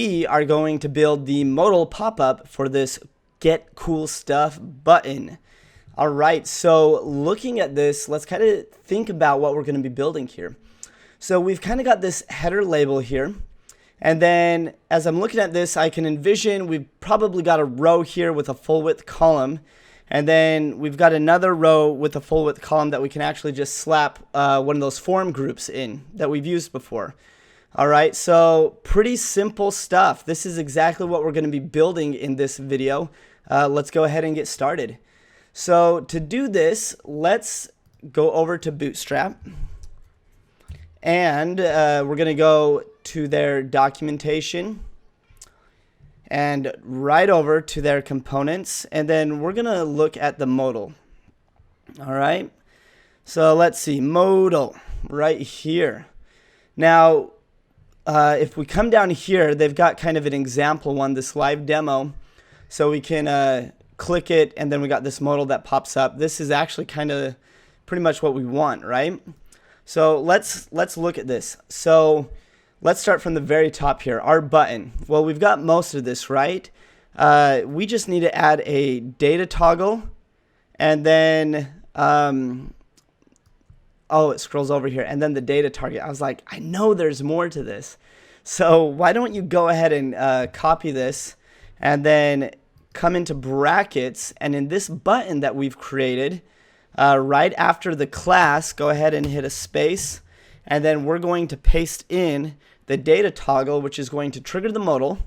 we are going to build the modal pop-up for this Get Cool Stuff button. All right, so looking at this, let's kind of think about what we're going to be building here. So we've kind of got this header label here. And then as I'm looking at this, I can envision we've probably got a row here with a full width column. And then we've got another row with a full width column that we can actually just slap one of those form groups in that we've used before. All right, so pretty simple stuff. This is exactly what we're going to be building in this video. Let's go ahead and get started. So to do this, let's go over to Bootstrap. And we're going to go to their documentation and right over to their components. And then we're going to look at the modal. All right. So let's see, modal right here. Now, if we come down here, they've got kind of an example one, this live demo. So we can click it, and then we got this modal that pops up. This is actually kind of pretty much what we want, right? So let's look at this. So let's start from the very top here, our button. Well, we've got most of this, right? We just need to add a data toggle, and then, oh, it scrolls over here, and then the data target. I was like, I know there's more to this. So why don't you go ahead and copy this, and then come into brackets, and in this button that we've created, right after the class, go ahead and hit a space, and then we're going to paste in the data toggle, which is going to trigger the modal,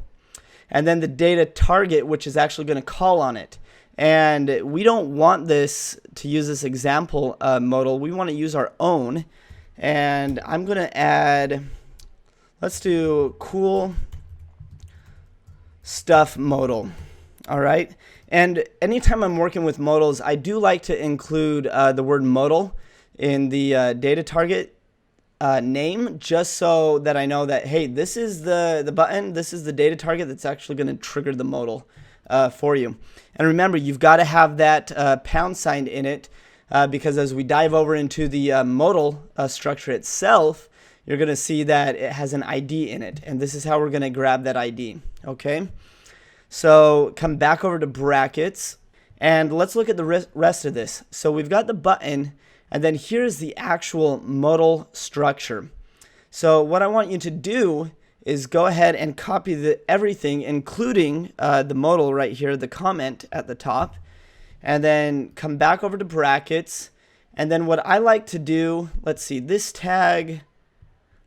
and then the data target, which is actually going to call on it. And we don't want this to use this example modal. We want to use our own, and I'm going to add, let's do cool stuff modal. All right. And anytime I'm working with modals, I do like to include the word modal in the data target name, just so that I know that, hey, this is the button, this is the data target that's actually going to trigger the modal for you. And remember, you've got to have that pound sign in it because as we dive over into the modal structure itself, you're going to see that it has an ID in it. And this is how we're going to grab that ID. Okay. So come back over to brackets, and let's look at the rest of this. So we've got the button, and then here's the actual modal structure. So what I want you to do is go ahead and copy everything, including the modal right here, the comment at the top, and then come back over to brackets. And then what I like to do, let's see, this tag,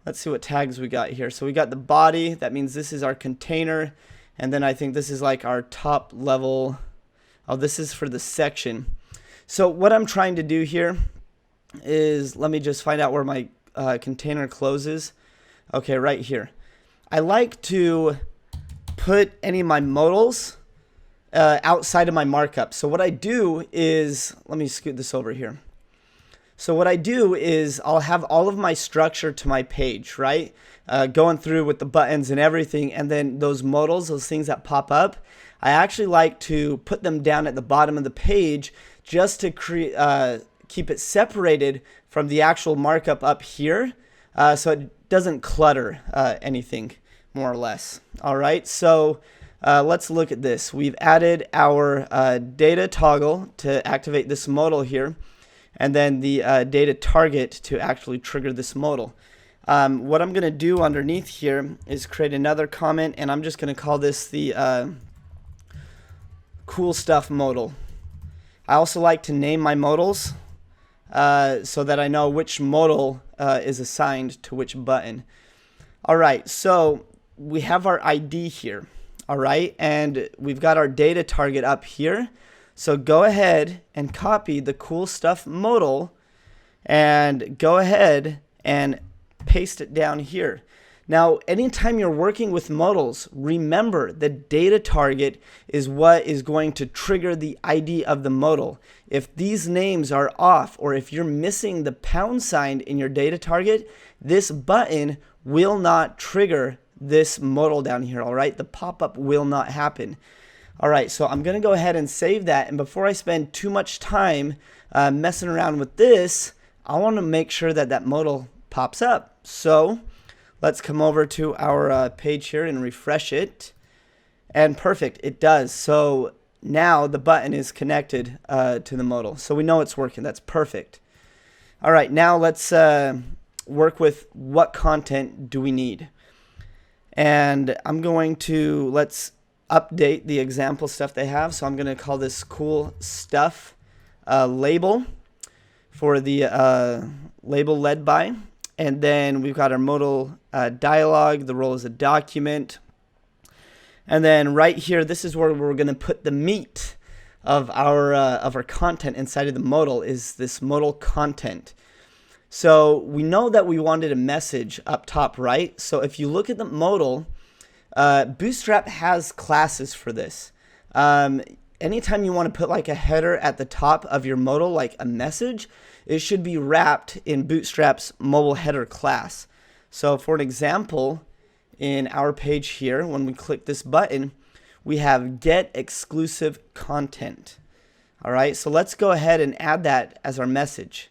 let's see what tags we got here. So we got the body, that means this is our container. And then I think this is like our top level. Oh, this is for the section. So what I'm trying to do here is, let me just find out where my container closes. Okay, right here. I like to put any of my modals outside of my markup. So what I do is, let me scoot this over here. So what I do is I'll have all of my structure to my page, right? Going through with the buttons and everything, and then those modals, those things that pop up, I actually like to put them down at the bottom of the page just to keep it separated from the actual markup up here, so it doesn't clutter anything, more or less. All right, so let's look at this. We've added our data toggle to activate this modal here, and then the data target to actually trigger this modal. What I'm going to do underneath here is create another comment, and I'm just going to call this the cool stuff modal. I also like to name my modals so that I know which modal is assigned to which button. All right, so we have our ID here. All right, and we've got our data target up here. So go ahead and copy the cool stuff modal and go ahead and paste it down here. Now, anytime you're working with modals, remember the data target is what is going to trigger the ID of the modal. If these names are off, or if you're missing the pound sign in your data target, this button will not trigger this modal down here, all right? The pop-up will not happen. All right, so I'm going to go ahead and save that, and before I spend too much time messing around with this, I want to make sure that that modal pops up. So Let's come over to our page here and refresh it. And perfect, it does. So now the button is connected to the modal. So we know it's working. That's perfect. All right, now let's work with what content do we need. And I'm going to, let's update the example stuff they have. So I'm going to call this cool stuff label for the label led by. And then we've got our modal dialog. The role is a document. And then right here, this is where we're going to put the meat of our content inside of the modal, is this modal content. So we know that we wanted a message up top, right? So if you look at the modal, Bootstrap has classes for this. Anytime you want to put like a header at the top of your modal, like a message, it should be wrapped in Bootstrap's mobile header class. So for an example, in our page here, when we click this button, we have get exclusive content. All right, so let's go ahead and add that as our message.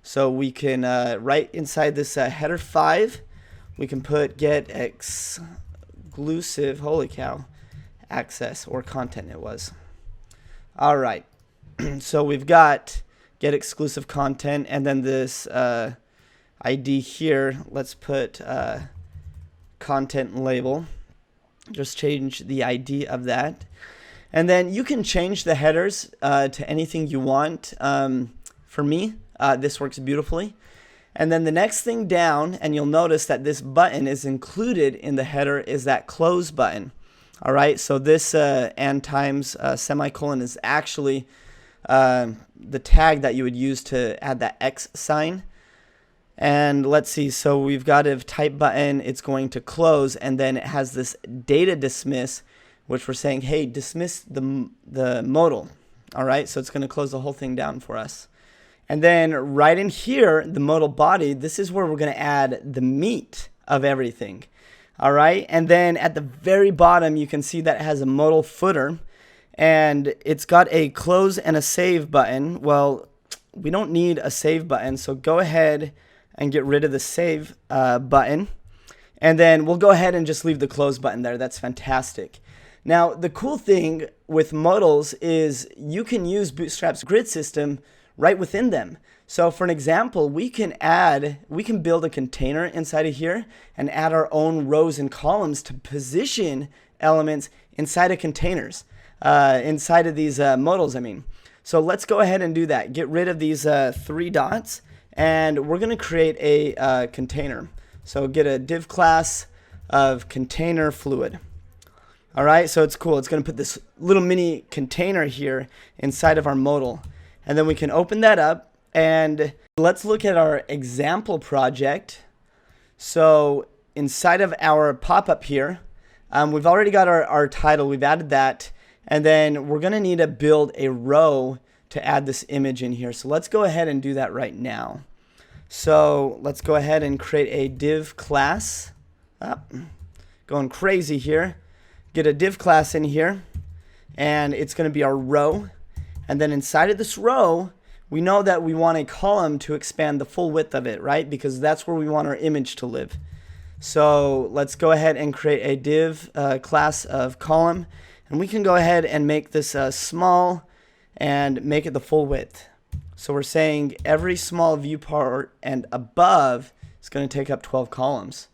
So we can, right inside this header 5, we can put get exclusive, holy cow, access or content it was. All right, so we've got get exclusive content, and then this ID here, let's put content label. Just change the ID of that. And then you can change the headers to anything you want. For me, this works beautifully. And then the next thing down, and you'll notice that this button is included in the header, is that close button. All right, so this and times semicolon is actually the tag that you would use to add that X sign. And let's see, so we've got a type button, it's going to close, and then it has this data dismiss, which we're saying, hey, dismiss the modal. All right, so it's going to close the whole thing down for us. And then right in here, the modal body, this is where we're going to add the meat of everything. All right, and then at the very bottom, you can see that it has a modal footer, and it's got a close and a save button. Well, we don't need a save button, so go ahead and get rid of the save button. And then we'll go ahead and just leave the close button there. That's fantastic. Now, the cool thing with modals is you can use Bootstrap's grid system right within them. So for an example, we can build a container inside of here and add our own rows and columns to position elements inside of containers, inside of these modals, I mean. So let's go ahead and do that. Get rid of these 3 dots. And we're going to create a container. So get a div class of container fluid. All right, so it's cool. It's going to put this little mini container here inside of our modal. And then we can open that up. And let's look at our example project. So inside of our pop-up here, we've already got our title. We've added that. And then we're going to need to build a row to add this image in here. So let's go ahead and do that right now. So let's go ahead and create a div class. Going crazy here. Get a div class in here, and it's going to be our row. And then inside of this row, we know that we want a column to expand the full width of it, right? Because that's where we want our image to live. So let's go ahead and create a div class of column, and we can go ahead and make this small and make it the full width. So we're saying every small view part and above is going to take up 12 columns.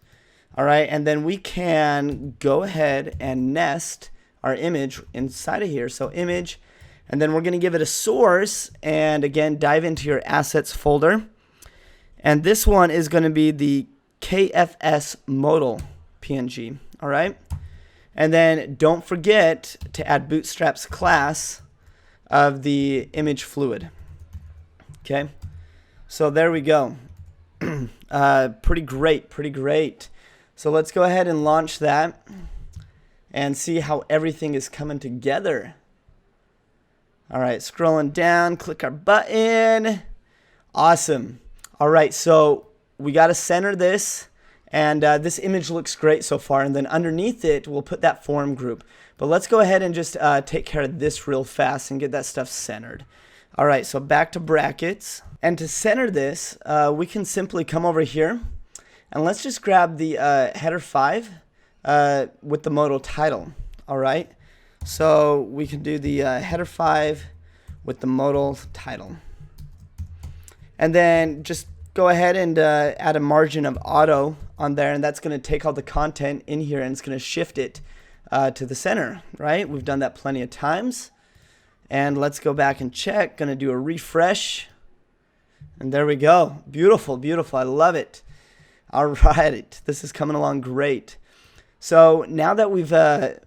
All right, and then we can go ahead and nest our image inside of here. So image, and then we're going to give it a source, and again, dive into your assets folder. And this one is going to be the KFS modal PNG. All right, and then don't forget to add Bootstrap's class of the image fluid. Okay, so there we go. Pretty great. So let's go ahead and launch that and see how everything is coming together. All right, scrolling down, click our button. Awesome. All right, so we got to center this, and this image looks great so far. And then underneath it, we'll put that form group. But let's go ahead and just take care of this real fast and get that stuff centered. All right, so back to brackets. And to center this, we can simply come over here, And let's just grab the header 5 with the modal title. All right. So we can do the header 5 with the modal title. And then just go ahead and add a margin of auto on there, and that's going to take all the content in here and it's going to shift it to the center, right? We've done that plenty of times. And let's go back and check. Going to do a refresh. And there we go. Beautiful, beautiful. I love it. All right. This is coming along great. So now that we've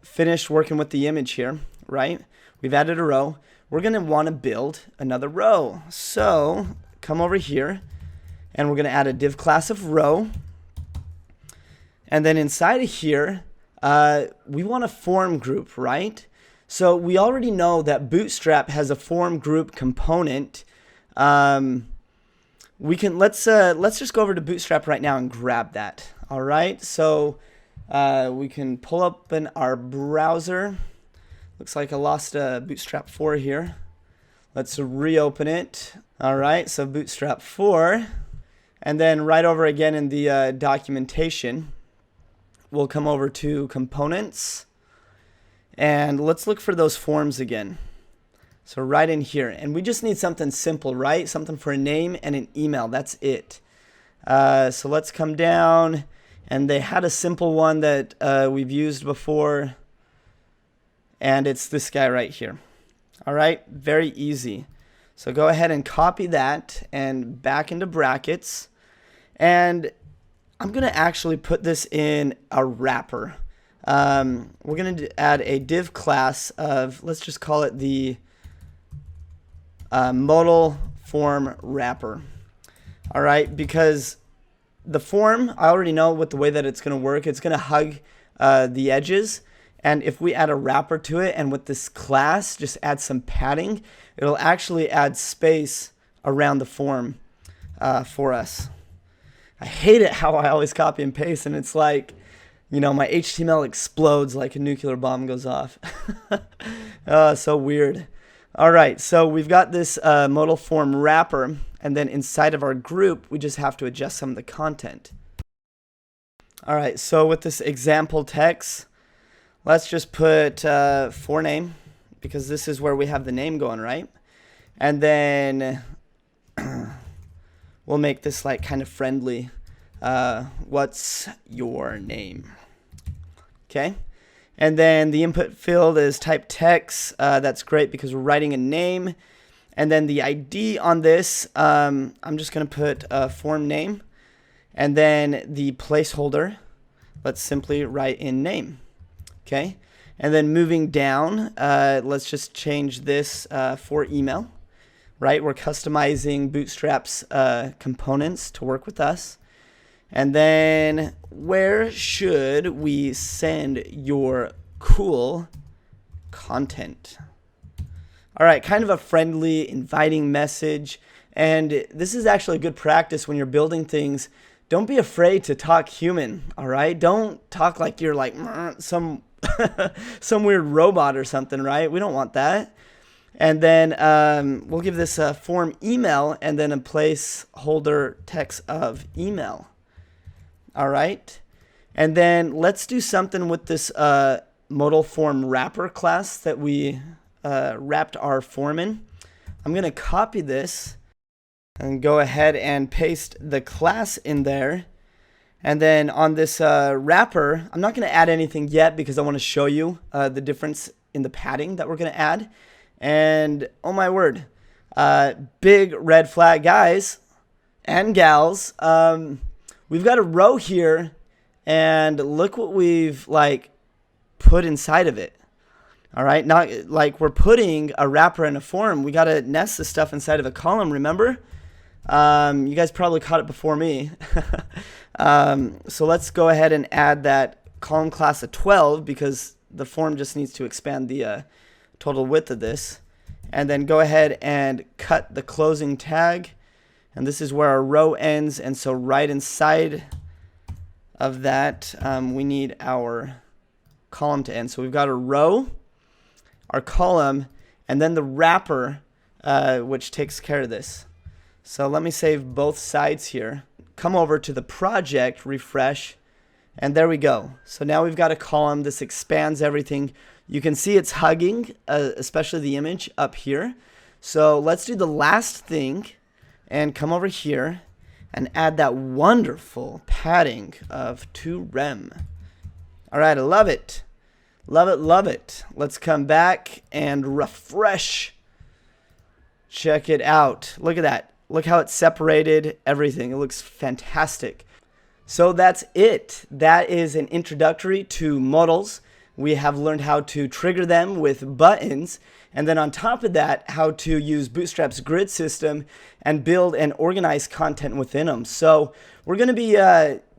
finished working with the image here, right? We've added a row. We're going to want to build another row. So come over here and we're going to add a div class of row. And then inside of here, we want a form group, right? So we already know that Bootstrap has a form group component. We can let's just go over to Bootstrap right now and grab that. All right. So we can pull up in our browser. Looks like I lost Bootstrap 4 here. Let's reopen it. All right. So Bootstrap 4, and then right over again in the documentation, we'll come over to components. And let's look for those forms again. So right in here. And we just need something simple, right? Something for a name and an email. That's it. So let's come down. And they had a simple one that we've used before. And it's this guy right here. All right. Very easy. So go ahead and copy that and back into brackets. And I'm going to actually put this in a wrapper. We're going to add a div class of, let's just call it the modal form wrapper. All right, because the form, I already know with the way that it's going to work. It's going to hug the edges. And if we add a wrapper to it and with this class, just add some padding, it'll actually add space around the form for us. I hate it how I always copy and paste and it's like, you know, my HTML explodes like a nuclear bomb goes off. So weird. All right, so we've got this modal form wrapper, and then inside of our group, we just have to adjust some of the content. All right, so with this example text, let's just put for name, because this is where we have the name going, right? And then we'll make this like kind of friendly. What's your name? Okay. And then the input field is type text. That's great because we're writing a name. And then the ID on this, I'm just going to put form name. And then the placeholder, let's simply write in name. Okay. And then moving down, let's just change this for email. Right. We're customizing Bootstrap's components to work with us. And then where should we send your cool content? All right, kind of a friendly, inviting message. And this is actually a good practice when you're building things. Don't be afraid to talk human, all right? Don't talk like you're like some weird robot or something, right? We don't want that. And then we'll give this a form email and then a placeholder text of email. All right. And then let's do something with this modal form wrapper class that we wrapped our form in. I'm going to copy this and go ahead and paste the class in there. And then on this wrapper, I'm not going to add anything yet because I want to show you the difference in the padding that we're going to add. And oh my word, big red flag, guys and gals. We've got a row here, and look what we've like put inside of it. All right, not like we're putting a wrapper in a form. We got to nest the stuff inside of a column. Remember? You guys probably caught it before me. So let's go ahead and add that column class of 12 because the form just needs to expand the total width of this, and then go ahead and cut the closing tag. And this is where our row ends. And so right inside of that, we need our column to end. So we've got a row, our column, and then the wrapper, which takes care of this. So let me save both sides here. come over to the project, refresh, and there we go. So now we've got a column. This expands everything. You can see it's hugging, especially the image up here. So let's do the last thing and come over here and add that wonderful padding of 2 rem. All right, I love it. Love it, love it. Let's come back and refresh. Check it out. Look at that. Look how it's separated everything. It looks fantastic. So that's it. That is an introductory to modals. We have learned how to trigger them with buttons, and then on top of that, how to use Bootstrap's grid system and build and organize content within them. So we're going to be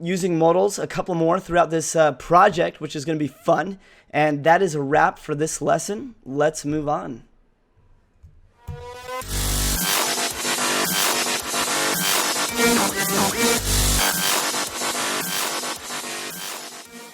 using modals a couple more throughout this project, which is going to be fun. And that is a wrap for this lesson. Let's move on.